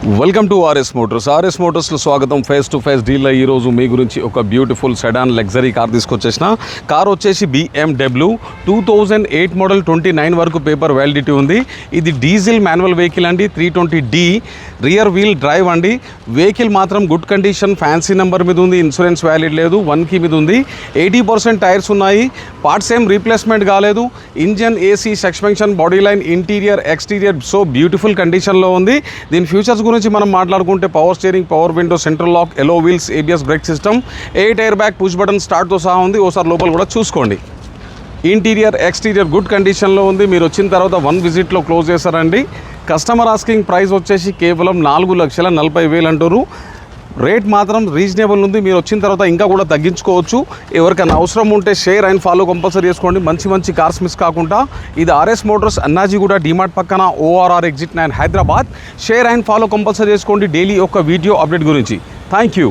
Welcome to RS మోటార్స్లో స్వాగతం. Face to face డీల్లో ఈరోజు మీ గురించి ఒక బ్యూటిఫుల్ సెడాన్ లగ్జరీ కార్ తీసుకొచ్చేసిన. కార్ వచ్చేసి BMW 2008 మోడల్ 29 వరకు పేపర్ వ్యాలిడిటీ ఉంది. ఇది డీజిల్ మాన్యువల్ వెహికల్ అండి, 320D రియర్ వీల్ డ్రైవ్ అండి. వెహికల్ మాత్రం గుడ్ కండిషన్, ఫ్యాన్సీ నెంబర్ మీద ఉంది, ఇన్సూరెన్స్ వ్యాలిడ్ లేదు, 1 కీ మీద ఉంది. 80% టైర్స్ ఉన్నాయి, పార్ట్స్ ఏం రీప్లేస్మెంట్ కాలేదు. Engine, AC, suspension, body line, interior, exterior so beautiful కండిషన్లో ఉంది. దీని ఫ్యూచర్స్ గురించి మనం మాట్లాడుకుంటే power steering, power window, central lock, alloy wheels, ABS brake system, 8 air bag, push button స్టార్ట్తో సహా ఉంది. ఓసారి లోపల కూడా చూసుకోండి. ఇంటీరియర్, ఎక్స్టీరియర్ గుడ్ కండిషన్లో ఉంది. మీరు వచ్చిన తర్వాత 1 విజిట్లో క్లోజ్ చేస్తారండి. కస్టమర్ ఆస్కింగ్ ప్రైస్ వచ్చేసి కేవలం 4,40,000 అంటారు. రేట్ మాత్రం రీజనబుల్ ఉంది. మీరు వచ్చిన తర్వాత ఇంకా కూడా తగ్గించుకోవచ్చు. ఎవరికైనా అవసరం ఉంటే షేర్ అండ్ ఫాలో కంపల్సరీ చేసుకోండి, మంచి కార్స్ మిస్ కాకుండా. ఇది ఆర్ఎస్ మోటార్స్, అన్నాజీగూడ డిమార్ట్ పక్కన, ORR exit 9 Hyderabad. Share and follow compulsory చేసుకోండి డైలీ ఒక వీడియో అప్డేట్ గురించి. Thank you.